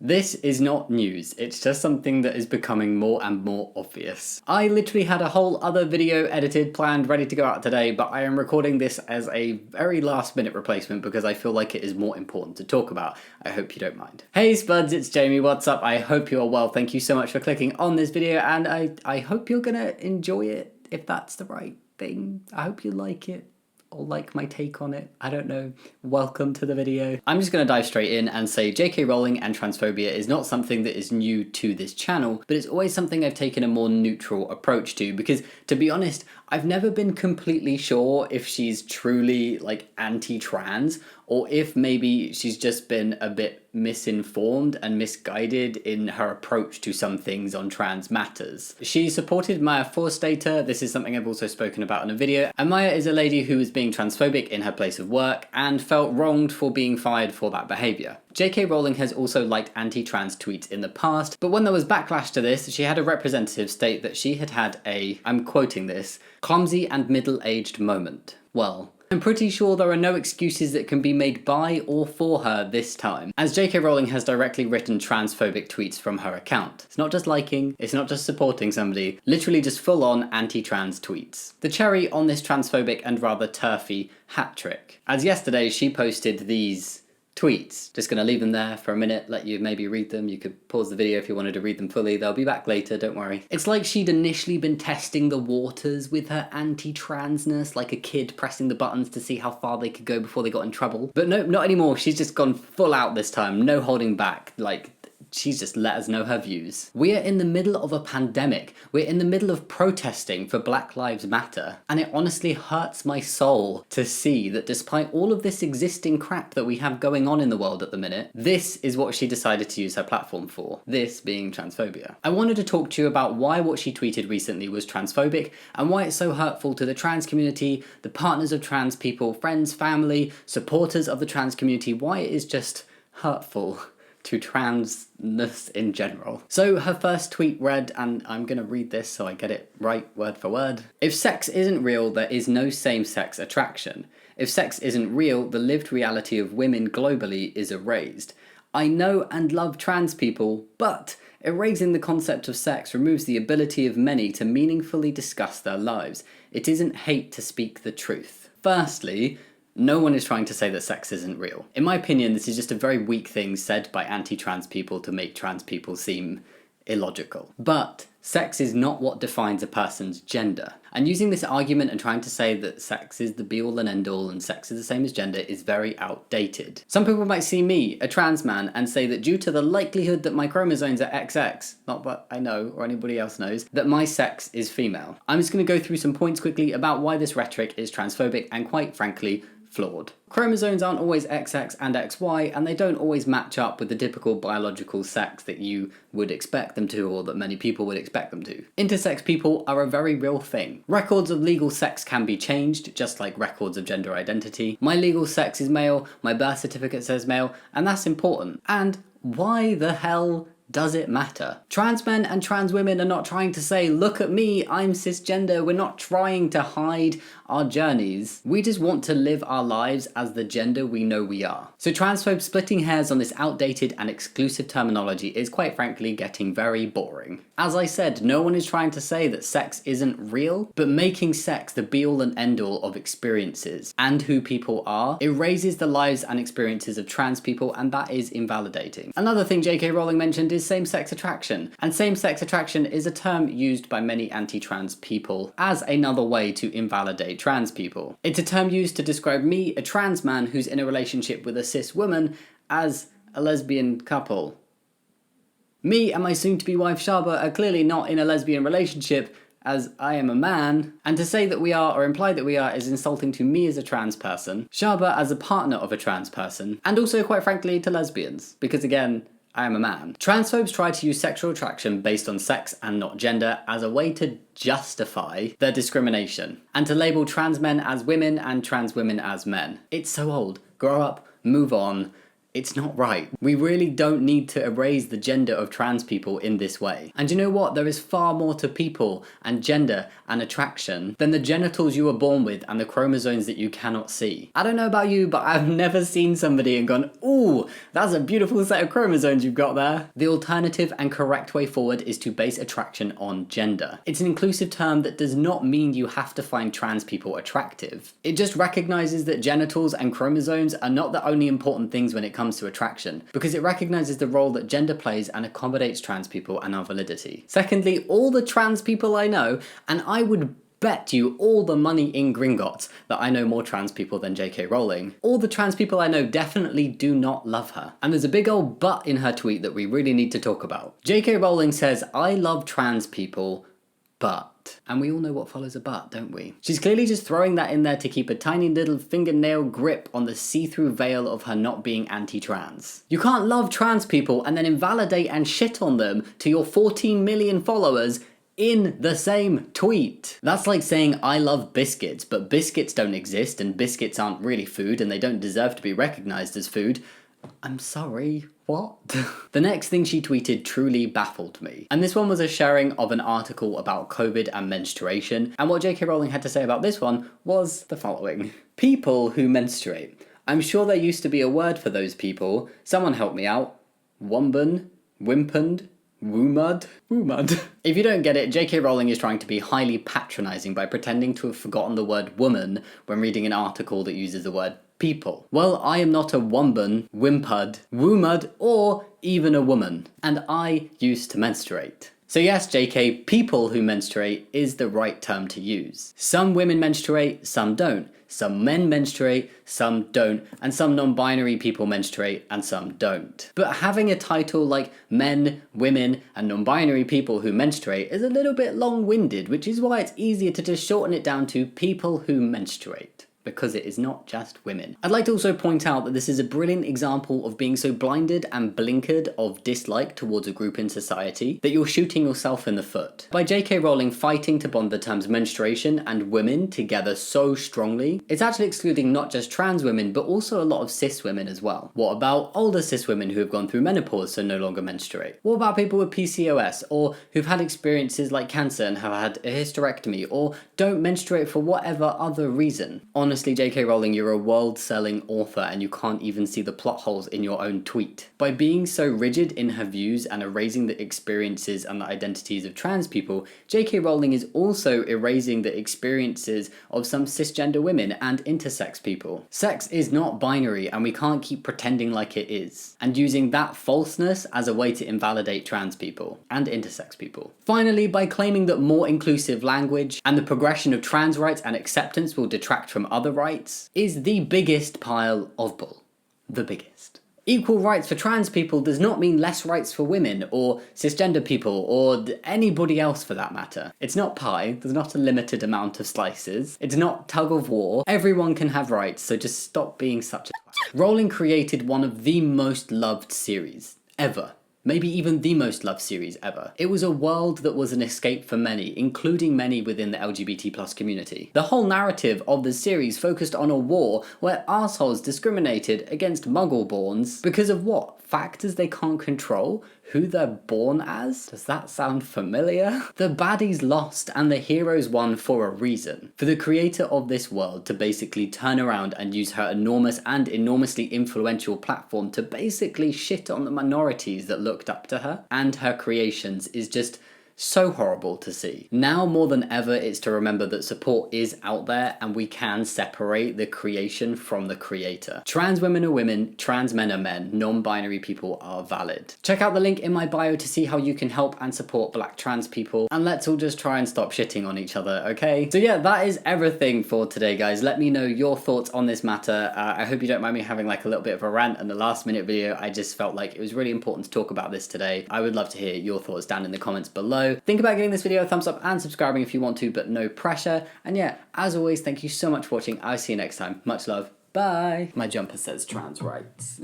This is not news, it's just something that is becoming more and more obvious. I literally had a whole other video edited, planned, ready to go out today, but I am recording this as a very last minute replacement because I feel like it is more important to talk about. I hope you don't mind. Hey Spuds, it's Jamie, what's up? I hope you're well. Thank you so much for clicking on this video, and I hope you're gonna enjoy it, if that's the right thing. I hope you like it. Or like my take on it, I don't know. Welcome to the video. I'm just gonna dive straight in and say J.K. Rowling and transphobia is not something that is new to this channel, but it's always something I've taken a more neutral approach to because, to be honest, I've never been completely sure if she's truly like anti-trans or if maybe she's just been a bit misinformed and misguided in her approach to some things on trans matters. She supported Maya Forstater. This is something I've also spoken about in a video, and Maya is a lady who was being transphobic in her place of work and felt wronged for being fired for that behaviour. J.K. Rowling has also liked anti-trans tweets in the past, but when there was backlash to this, she had a representative state that she had had a, I'm quoting this, clumsy and middle-aged moment. Well, I'm pretty sure there are no excuses that can be made by or for her this time, as J.K. Rowling has directly written transphobic tweets from her account. It's not just liking, it's not just supporting somebody, literally just full-on anti-trans tweets. The cherry on this transphobic and rather turfy hat trick, as yesterday she posted these tweets. Just gonna leave them there for a minute, let you maybe read them. You could pause the video if you wanted to read them fully. They'll be back later, don't worry. It's like she'd initially been testing the waters with her anti-transness, like a kid pressing the buttons to see how far they could go before they got in trouble. But no, not anymore. She's just gone full out this time, no holding back. Like, she's just let us know her views. We are in the middle of a pandemic. We're in the middle of protesting for Black Lives Matter. And it honestly hurts my soul to see that despite all of this existing crap that we have going on in the world at the minute, this is what she decided to use her platform for. This being transphobia. I wanted to talk to you about why what she tweeted recently was transphobic and why it's so hurtful to the trans community, the partners of trans people, friends, family, supporters of the trans community, why it is just hurtful to transness in general. So her first tweet read, and I'm gonna read this so I get it right word for word. If sex isn't real, there is no same-sex attraction. If sex isn't real, the lived reality of women globally is erased. I know and love trans people, but erasing the concept of sex removes the ability of many to meaningfully discuss their lives. It isn't hate to speak the truth. Firstly, no one is trying to say that sex isn't real. In my opinion, this is just a very weak thing said by anti-trans people to make trans people seem illogical. But sex is not what defines a person's gender. And using this argument and trying to say that sex is the be-all and end-all and sex is the same as gender is very outdated. Some people might see me, a trans man, and say that due to the likelihood that my chromosomes are XX, not what I know or anybody else knows, that my sex is female. I'm just going to go through some points quickly about why this rhetoric is transphobic and, quite frankly, flawed. Chromosomes aren't always XX and XY, and they don't always match up with the typical biological sex that you would expect them to, or that many people would expect them to. Intersex people are a very real thing. Records of legal sex can be changed, just like records of gender identity. My legal sex is male, my birth certificate says male, and that's important. And why the hell does it matter? Trans men and trans women are not trying to say, look at me, I'm cisgender. We're not trying to hide our journeys. We just want to live our lives as the gender we know we are. So transphobes splitting hairs on this outdated and exclusive terminology is, quite frankly, getting very boring. As I said, no one is trying to say that sex isn't real, but making sex the be-all and end-all of experiences and who people are erases the lives and experiences of trans people, and that is invalidating. Another thing J.K. Rowling mentioned is same-sex attraction, and same-sex attraction is a term used by many anti-trans people as another way to invalidate trans people. It's a term used to describe me, a trans man who's in a relationship with a cis woman, as a lesbian couple. Me and my soon-to-be wife Shaba are clearly not in a lesbian relationship, as I am a man, and to say that we are or imply that we are is insulting to me as a trans person, Shaba as a partner of a trans person, and also, quite frankly, to lesbians, because again, I am a man. Transphobes try to use sexual attraction based on sex and not gender as a way to justify their discrimination, and to label trans men as women and trans women as men. It's so old. Grow up, move on. It's not right. We really don't need to erase the gender of trans people in this way. And you know what? There is far more to people and gender and attraction than the genitals you were born with and the chromosomes that you cannot see. I don't know about you, but I've never seen somebody and gone, ooh, that's a beautiful set of chromosomes you've got there. The alternative and correct way forward is to base attraction on gender. It's an inclusive term that does not mean you have to find trans people attractive. It just recognizes that genitals and chromosomes are not the only important things when it comes to attraction, because it recognizes the role that gender plays and accommodates trans people and our validity. Secondly, all the trans people I know, and I would bet you all the money in Gringotts that I know more trans people than J.K. Rowling. All the trans people I know definitely do not love her. And there's a big old but in her tweet that we really need to talk about. J.K. Rowling says, I love trans people, but... And we all know what follows a but, don't we? She's clearly just throwing that in there to keep a tiny little fingernail grip on the see-through veil of her not being anti-trans. You can't love trans people and then invalidate and shit on them to your 14 million followers in the same tweet. That's like saying I love biscuits, but biscuits don't exist and biscuits aren't really food and they don't deserve to be recognized as food. I'm sorry, what? The next thing she tweeted truly baffled me. And this one was a sharing of an article about COVID and menstruation. And what J.K. Rowling had to say about this one was the following. People who menstruate. I'm sure there used to be a word for those people. Someone help me out. Womban? Wimpand? Woomud? Woomud. If you don't get it, J.K. Rowling is trying to be highly patronising by pretending to have forgotten the word woman when reading an article that uses the word people. Well, I am not a womban, wimpud, woomud, or even a woman, and I used to menstruate. So yes, JK, people who menstruate is the right term to use. Some women menstruate, some don't. Some men menstruate, some don't, and some non-binary people menstruate and some don't. But having a title like men, women, and non-binary people who menstruate is a little bit long-winded, which is why it's easier to just shorten it down to people who menstruate, because it is not just women. I'd like to also point out that this is a brilliant example of being so blinded and blinkered of dislike towards a group in society that you're shooting yourself in the foot. By J.K. Rowling fighting to bond the terms menstruation and women together so strongly, it's actually excluding not just trans women, but also a lot of cis women as well. What about older cis women who have gone through menopause so no longer menstruate? What about people with PCOS, or who've had experiences like cancer and have had a hysterectomy, or don't menstruate for whatever other reason? Honestly, J.K. Rowling, you're a world-selling author and you can't even see the plot holes in your own tweet. By being so rigid in her views and erasing the experiences and the identities of trans people, J.K. Rowling is also erasing the experiences of some cisgender women and intersex people. Sex is not binary and we can't keep pretending like it is, and using that falseness as a way to invalidate trans people and intersex people. Finally, by claiming that more inclusive language and the progression of trans rights and acceptance will detract from other rights is the biggest pile of bull. The biggest. Equal rights for trans people does not mean less rights for women or cisgender people or anybody else for that matter. It's not pie, there's not a limited amount of slices. It's not tug of war. Everyone can have rights, so just stop being such a twat. Rowling created one of the most loved series ever. Maybe even the most loved series ever. It was a world that was an escape for many, including many within the LGBT+ community. The whole narrative of the series focused on a war where assholes discriminated against Muggle-borns because of what? Factors they can't control? Who they're born as? Does that sound familiar? The baddies lost and the heroes won for a reason. For the creator of this world to basically turn around and use her enormous and enormously influential platform to basically shit on the minorities that looked up to her and her creations is just so horrible to see. Now more than ever, it's to remember that support is out there and we can separate the creation from the creator. Trans women are women, trans men are men, non-binary people are valid. Check out the link in my bio to see how you can help and support black trans people, and let's all just try and stop shitting on each other, okay? So yeah, that is everything for today, guys. Let me know your thoughts on this matter. I hope you don't mind me having like a little bit of a rant in the last minute video. I just felt like it was really important to talk about this today. I would love to hear your thoughts down in the comments below. Think about giving this video a thumbs up and subscribing if you want to, but no pressure. And yeah, as always, thank you so much for watching. I'll see you next time. Much love. Bye. My jumper says trans rights.